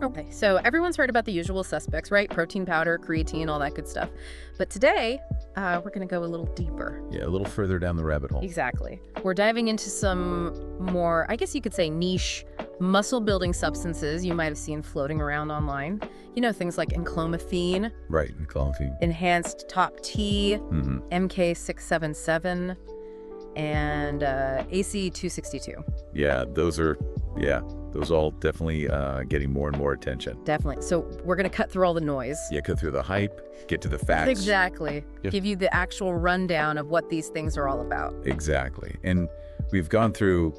Okay, so everyone's heard about the usual suspects, right? Protein powder, creatine, all that good stuff. But today, we're going to go a little deeper. Yeah, a little further down the rabbit hole. Exactly. We're diving into some more, I guess you could say, niche muscle-building substances you might have seen floating around online. You know, things like Enclomiphene, Right, Enclomiphene. Enhanced Top T, MK-677, and AC262. Yeah, those all definitely getting more and more attention. Definitely. So we're going to cut through all the noise. Yeah, cut through the hype, get to the facts. Exactly. Yeah. Give you the actual rundown of what these things are all about. Exactly. And we've gone through,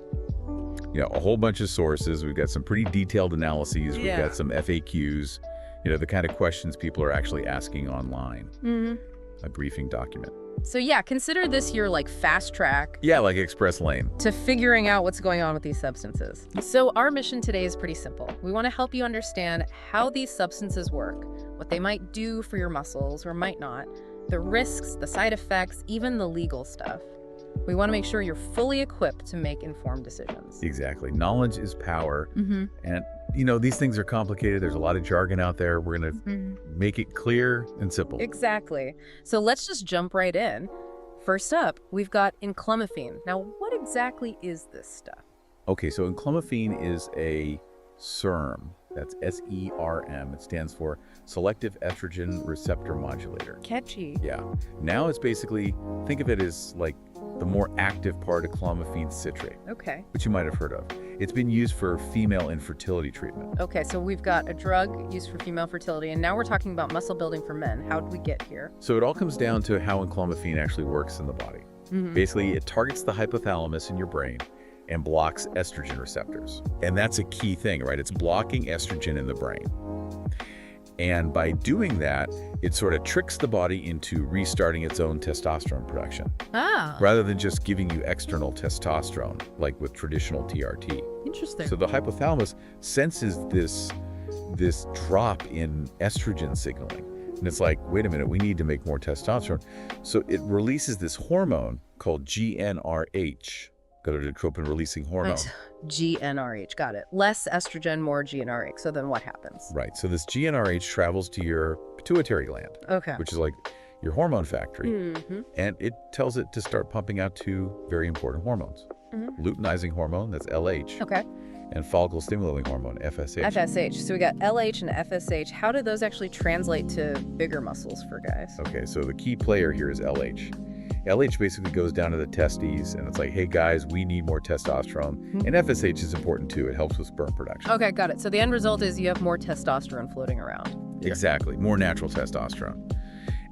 a whole bunch of sources. We've got some pretty detailed analyses. We've got some FAQs, the kind of questions people are actually asking online. A briefing document. So yeah, consider this your fast track. Yeah, like express lane. To figuring out what's going on with these substances. So our mission today is pretty simple. We want to help you understand how these substances work, what they might do for your muscles or might not, the risks, the side effects, even the legal stuff. We want to make sure you're fully equipped to make informed decisions. Exactly. Knowledge is power. And, these things are complicated. There's a lot of jargon out there. We're going to make it clear and simple. Exactly. So let's just jump right in. First up, we've got Enclomiphene. Now, what exactly is this stuff? Okay, so Enclomiphene is a SARM. That's SERM. It stands for Selective Estrogen Receptor Modulator. Catchy. Yeah. Now it's basically, think of it as like the more active part of clomiphene citrate. Okay. Which you might have heard of. It's been used for female infertility treatment. Okay, so we've got a drug used for female fertility, and now we're talking about muscle building for men. How did we get here? So it all comes down to how Enclomiphene actually works in the body. Basically, it targets the hypothalamus in your brain and blocks estrogen receptors. And that's a key thing, right? It's blocking estrogen in the brain. And by doing that, it sort of tricks the body into restarting its own testosterone production. Rather than just giving you external testosterone, like with traditional TRT. Interesting. So the hypothalamus senses this drop in estrogen signaling. And it's like, wait a minute, we need to make more testosterone. So it releases this hormone called GnRH, gonadotropin-releasing hormone. GnRH, got it. Less estrogen, more GnRH. So then what happens? Right. So this GnRH travels to your pituitary gland, which is like your hormone factory. And it tells it to start pumping out two very important hormones. Luteinizing hormone, that's LH. And follicle stimulating hormone, FSH. FSH. So we got LH and FSH. How do those actually translate to bigger muscles for guys? Okay, so the key player here is LH. LH basically goes down to the testes, and it's like, hey guys, we need more testosterone. And FSH is important too. It helps with sperm production. Okay, got it. So the end result is you have more testosterone floating around. Exactly, more natural testosterone.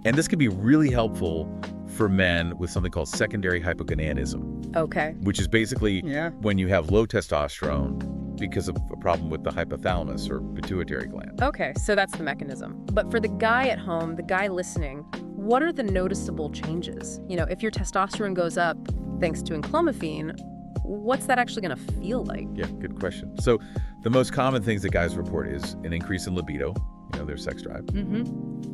And this can be really helpful for men with something called secondary hypogonadism. Okay. Which is basically when you have low testosterone because of a problem with the hypothalamus or pituitary gland. Okay, so that's the mechanism. But for the guy at home, the guy listening, what are the noticeable changes? If your testosterone goes up thanks to Enclomiphene, what's that actually going to feel like? Yeah, good question. So the most common things that guys report is an increase in libido, their sex drive.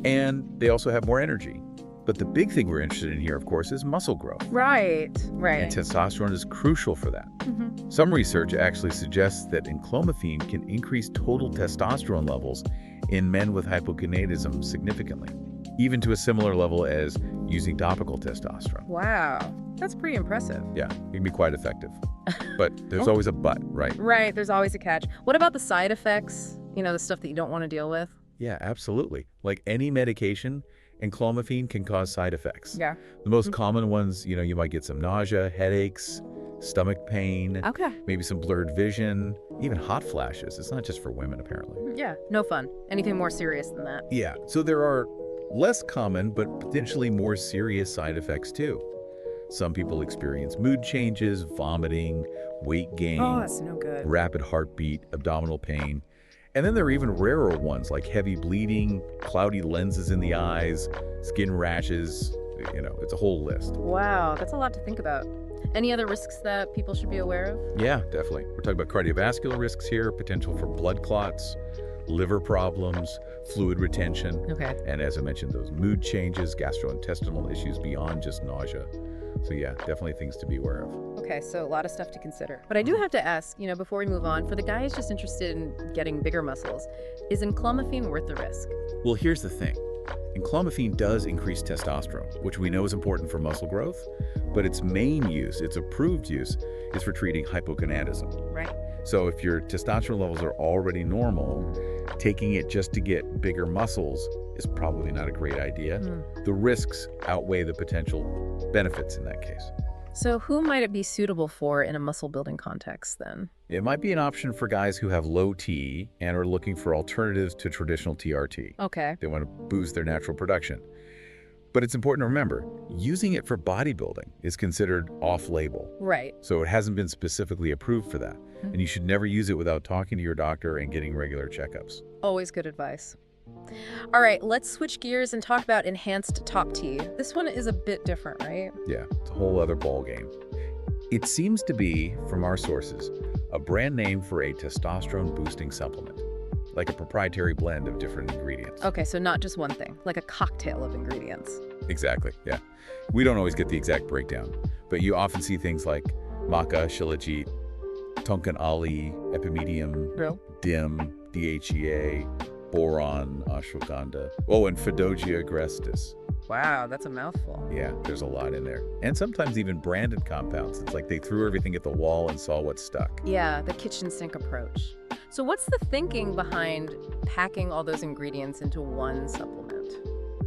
And they also have more energy. But the big thing we're interested in here, of course, is muscle growth. Right. And testosterone is crucial for that. Some research actually suggests that Enclomiphene can increase total testosterone levels in men with hypogonadism significantly, even to a similar level as using topical testosterone. Wow. That's pretty impressive. Yeah, it can be quite effective. But there's always a but, right? Right, there's always a catch. What about the side effects? The stuff that you don't want to deal with? Yeah, absolutely. Like any medication, Enclomiphene can cause side effects. Yeah. The most common ones, you might get some nausea, headaches, stomach pain, maybe some blurred vision, even hot flashes. It's not just for women, apparently. Yeah, no fun. Anything more serious than that? Yeah, so there are less common but potentially more serious side effects too. Some people experience mood changes, vomiting, weight gain, that's no good. rapid heartbeat, abdominal pain. And then there are even rarer ones like heavy bleeding, cloudy lenses in the eyes, skin rashes. It's a whole list. Wow, that's a lot to think about. Any other risks that people should be aware of? Yeah, definitely. We're talking about cardiovascular risks here, potential for blood clots, liver problems, fluid retention. And as I mentioned, those mood changes, gastrointestinal issues beyond just nausea. So yeah, definitely things to be aware of. Okay, so a lot of stuff to consider. But I do have to ask, before we move on, for the guys just interested in getting bigger muscles, is enclomiphene worth the risk? Well, here's the thing. Enclomiphene does increase testosterone, which we know is important for muscle growth, but its main use, its approved use, is for treating hypogonadism. Right. So if your testosterone levels are already normal, taking it just to get bigger muscles is probably not a great idea. The risks outweigh the potential benefits in that case. So who might it be suitable for in a muscle building context then? It might be an option for guys who have low T and are looking for alternatives to traditional TRT. Okay. They want to boost their natural production. But it's important to remember, using it for bodybuilding is considered off-label. Right. So it hasn't been specifically approved for that. And you should never use it without talking to your doctor and getting regular checkups. Always good advice. All right, let's switch gears and talk about enhanced top T. This one is a bit different, right? Yeah, it's a whole other ball game. It seems to be, from our sources, a brand name for a testosterone-boosting supplement, like a proprietary blend of different ingredients. Okay, so not just one thing, like a cocktail of ingredients. Exactly, yeah. We don't always get the exact breakdown, but you often see things like maca, shilajit, tonkan ali, epimedium, dim, DHEA, boron, ashwagandha, and Phaedogia agrestis. Wow, that's a mouthful. Yeah, there's a lot in there. And sometimes even branded compounds. It's like they threw everything at the wall and saw what stuck. Yeah, the kitchen sink approach. So what's the thinking behind packing all those ingredients into one supplement?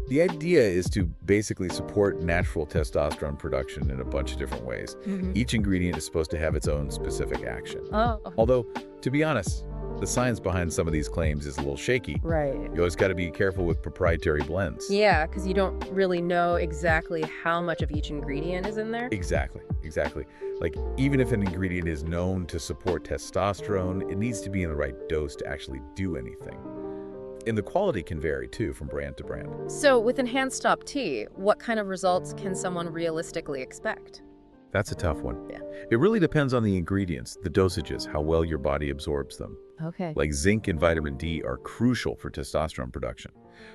The idea is to basically support natural testosterone production in a bunch of different ways. Each ingredient is supposed to have its own specific action. Although, to be honest, the science behind some of these claims is a little shaky. Right. You always got to be careful with proprietary blends. Yeah, because you don't really know exactly how much of each ingredient is in there. Exactly. Like, even if an ingredient is known to support testosterone, it needs to be in the right dose to actually do anything. And the quality can vary, too, from brand to brand. So with Enhanced Top T, what kind of results can someone realistically expect? That's a tough one. Yeah. It really depends on the ingredients, the dosages, how well your body absorbs them. Okay. Like zinc and vitamin D are crucial for testosterone production.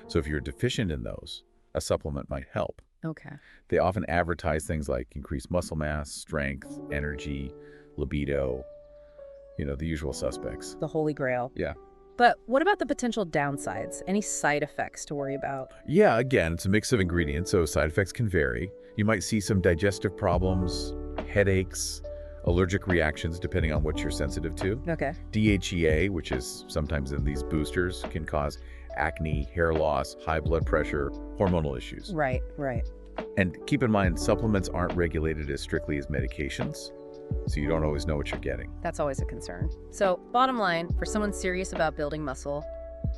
So if you're deficient in those, a supplement might help. Okay. They often advertise things like increased muscle mass, strength, energy, libido, the usual suspects. The Holy Grail. Yeah. But what about the potential downsides? Any side effects to worry about? Yeah, again, it's a mix of ingredients, so side effects can vary. You might see some digestive problems, headaches, allergic reactions, depending on what you're sensitive to. Okay. DHEA, which is sometimes in these boosters, can cause acne, hair loss, high blood pressure, hormonal issues. Right. And keep in mind, supplements aren't regulated as strictly as medications, so you don't always know what you're getting. That's always a concern. So bottom line, for someone serious about building muscle,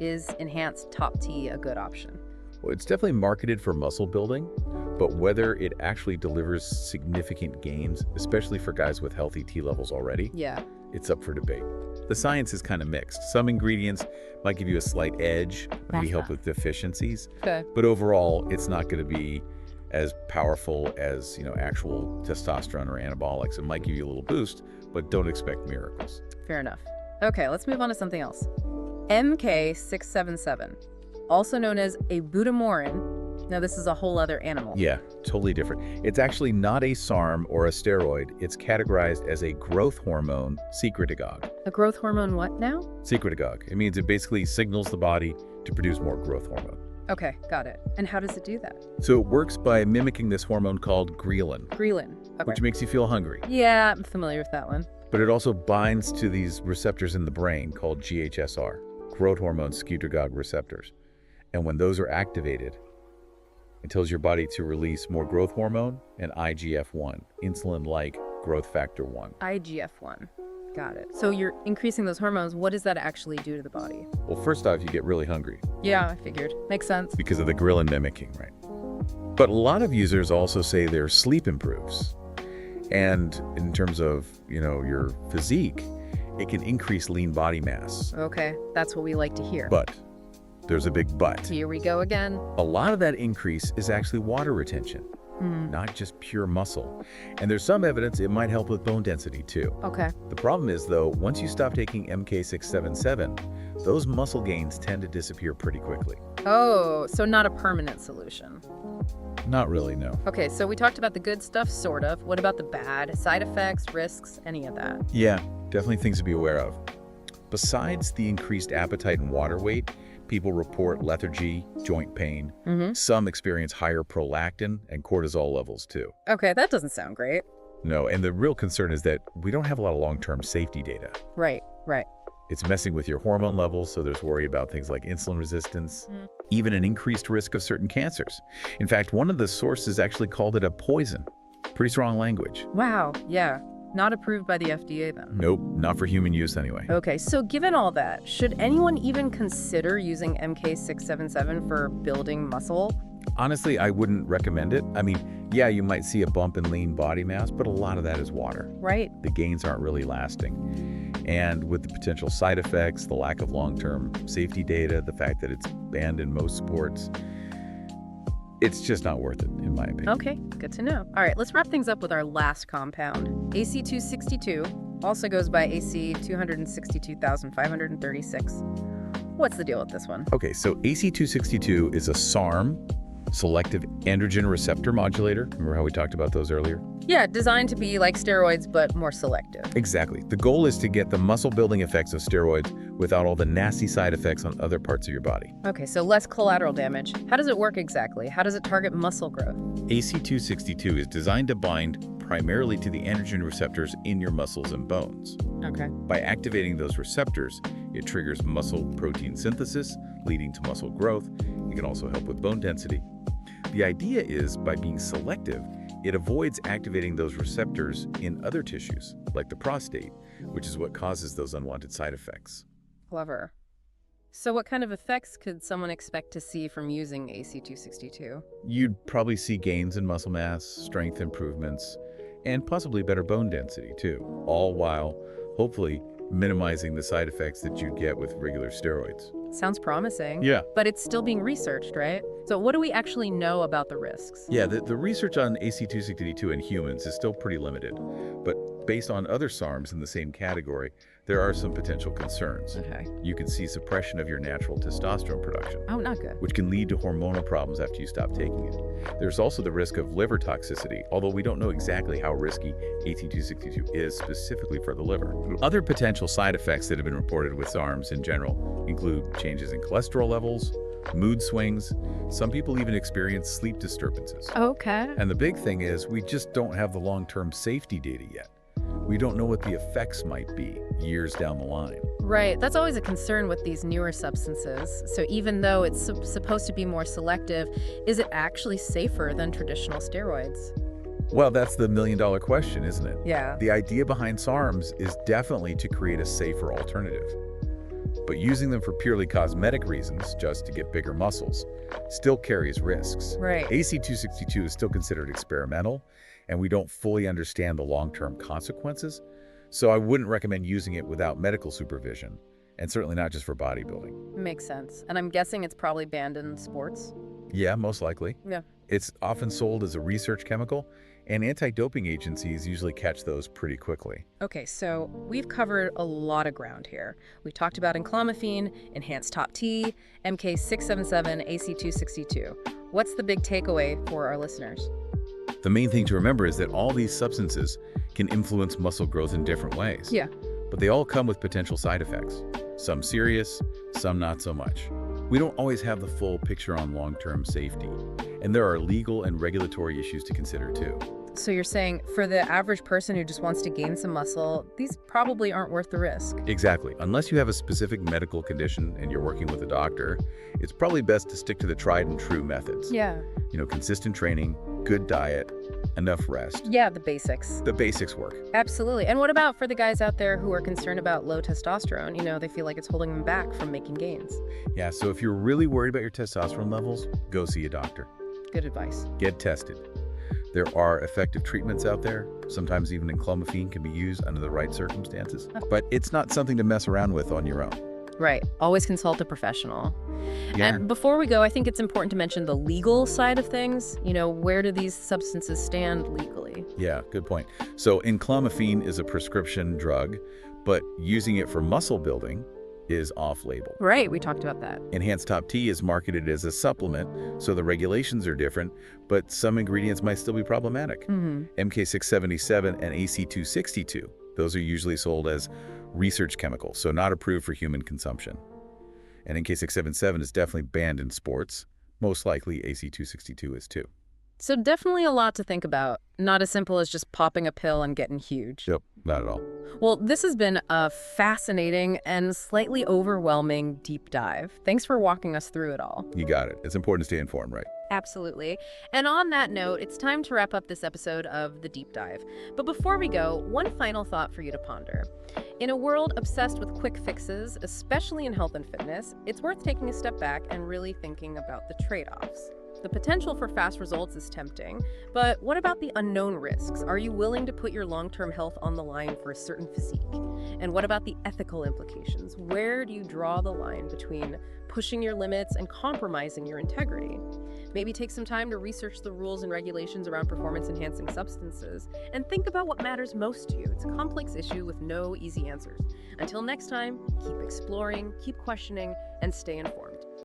is Enhanced Top T a good option? Well, it's definitely marketed for muscle building, but whether it actually delivers significant gains, especially for guys with healthy T levels already, it's up for debate. The science is kind of mixed. Some ingredients might give you a slight edge, maybe help with deficiencies, but overall, it's not going to be as powerful as, actual testosterone or anabolics. It might give you a little boost, but don't expect miracles. Fair enough. Okay, let's move on to something else. MK-677, also known as Ibutamoren. Now, this is a whole other animal. Yeah, totally different. It's actually not a SARM or a steroid. It's categorized as a growth hormone secretagogue. A growth hormone what now? Secretagogue. It means it basically signals the body to produce more growth hormone. Okay, got it. And how does it do that? So it works by mimicking this hormone called ghrelin. Ghrelin. Okay. Which makes you feel hungry. Yeah, I'm familiar with that one. But it also binds to these receptors in the brain called GHSR, growth hormone secretagogue receptors. And when those are activated, it tells your body to release more growth hormone and IGF-1, insulin-like growth factor 1. IGF-1. Got it. So you're increasing those hormones. What does that actually do to the body? Well, first off, you get really hungry. Yeah, I figured. Makes sense. Because of the ghrelin mimicking, right? But a lot of users also say their sleep improves. And in terms of, your physique, it can increase lean body mass. Okay, that's what we like to hear. But there's a big but. Here we go again. A lot of that increase is actually water retention. not just pure muscle. And there's some evidence it might help with bone density too. Okay. The problem is, though, once you stop taking MK-677, those muscle gains tend to disappear pretty quickly. Oh, so not a permanent solution. Not really, no. Okay, so we talked about the good stuff, sort of. What about the bad? Side effects, risks, any of that? Yeah, definitely things to be aware of. Besides the increased appetite and water weight, people report lethargy, joint pain. Some experience higher prolactin and cortisol levels too. Okay, that doesn't sound great. No, and the real concern is that we don't have a lot of long-term safety data. Right. It's messing with your hormone levels, so there's worry about things like insulin resistance, even an increased risk of certain cancers. In fact, one of the sources actually called it a poison. Pretty strong language. Wow, yeah. Not approved by the FDA then. Nope, not for human use anyway. Okay, so given all that, should anyone even consider using MK-677 for building muscle? Honestly, I wouldn't recommend it. I mean, yeah, you might see a bump in lean body mass, but a lot of that is water. Right. The gains aren't really lasting. And with the potential side effects, the lack of long-term safety data, the fact that it's banned in most sports, it's just not worth it, in my opinion. Okay, good to know. All right, let's wrap things up with our last compound. AC262 also goes by AC 262,536. What's the deal with this one? Okay, so AC262 is a SARM, selective androgen receptor modulator. Remember how we talked about those earlier? Yeah, designed to be like steroids, but more selective. Exactly. The goal is to get the muscle-building effects of steroids without all the nasty side effects on other parts of your body. Okay, so less collateral damage. How does it work exactly? How does it target muscle growth? AC262 is designed to bind primarily to the androgen receptors in your muscles and bones. Okay. By activating those receptors, it triggers muscle protein synthesis, leading to muscle growth. It can also help with bone density. The idea is, by being selective, it avoids activating those receptors in other tissues, like the prostate, which is what causes those unwanted side effects. Clever. So what kind of effects could someone expect to see from using AC262? You'd probably see gains in muscle mass, strength improvements, and possibly better bone density too, all while hopefully minimizing the side effects that you'd get with regular steroids. Sounds promising. Yeah. But it's still being researched, right? So what do we actually know about the risks? Yeah, the research on AC262 in humans is still pretty limited, but based on other SARMs in the same category, there are some potential concerns. Okay. You can see suppression of your natural testosterone production, Oh, not good. which can lead to hormonal problems after you stop taking it. There's also the risk of liver toxicity, although we don't know exactly how risky AC262 is specifically for the liver. Other potential side effects that have been reported with SARMs in general include changes in cholesterol levels, mood swings. Some people even experience sleep disturbances. Okay. And the big thing is we just don't have the long-term safety data yet. We don't know what the effects might be years down the line. Right. That's always a concern with these newer substances. So even though it's supposed to be more selective, is it actually safer than traditional steroids? Well, that's the million-dollar question, isn't it? Yeah. The idea behind SARMs is definitely to create a safer alternative. But using them for purely cosmetic reasons, just to get bigger muscles, still carries risks. Right. AC262 is still considered experimental, and we don't fully understand the long-term consequences, so I wouldn't recommend using it without medical supervision, and certainly not just for bodybuilding. Makes sense. And I'm guessing it's probably banned in sports? Yeah, most likely. Yeah. It's often sold as a research chemical, and anti-doping agencies usually catch those pretty quickly. Okay, so we've covered a lot of ground here. We've talked about Enclomiphene, Enhanced Top T, MK-677, AC262. What's the big takeaway for our listeners? The main thing to remember is that all these substances can influence muscle growth in different ways. Yeah. But they all come with potential side effects. Some serious, some not so much. We don't always have the full picture on long-term safety, and there are legal and regulatory issues to consider too. So you're saying for the average person who just wants to gain some muscle, these probably aren't worth the risk. Exactly. Unless you have a specific medical condition and you're working with a doctor, it's probably best to stick to the tried and true methods. Yeah. Consistent training, good diet, enough rest. Yeah, the basics. The basics work. Absolutely. And what about for the guys out there who are concerned about low testosterone? They feel like it's holding them back from making gains. Yeah, so if you're really worried about your testosterone levels, go see a doctor. Good advice. Get tested. There are effective treatments out there. Sometimes even enclomiphene can be used under the right circumstances. But it's not something to mess around with on your own. Right. Always consult a professional. Yeah. And before we go, I think it's important to mention the legal side of things. Where do these substances stand legally? Yeah, good point. So Enclomiphene is a prescription drug, but using it for muscle building is off-label. Right, we talked about that. Enhanced Top T is marketed as a supplement, so the regulations are different, but some ingredients might still be problematic. MK-677 and AC262, those are usually sold as research chemicals, so not approved for human consumption. And MK-677 is definitely banned in sports. Most likely AC262 is too. So definitely a lot to think about. Not as simple as just popping a pill and getting huge. Yep, not at all. Well, this has been a fascinating and slightly overwhelming deep dive. Thanks for walking us through it all. You got it. It's important to stay informed, right? Absolutely. And on that note, it's time to wrap up this episode of The Deep Dive. But before we go, one final thought for you to ponder. In a world obsessed with quick fixes, especially in health and fitness, it's worth taking a step back and really thinking about the trade-offs. The potential for fast results is tempting, but what about the unknown risks? Are you willing to put your long-term health on the line for a certain physique? And what about the ethical implications? Where do you draw the line between pushing your limits and compromising your integrity? Maybe take some time to research the rules and regulations around performance-enhancing substances and think about what matters most to you. It's a complex issue with no easy answers. Until next time, keep exploring, keep questioning, and stay informed.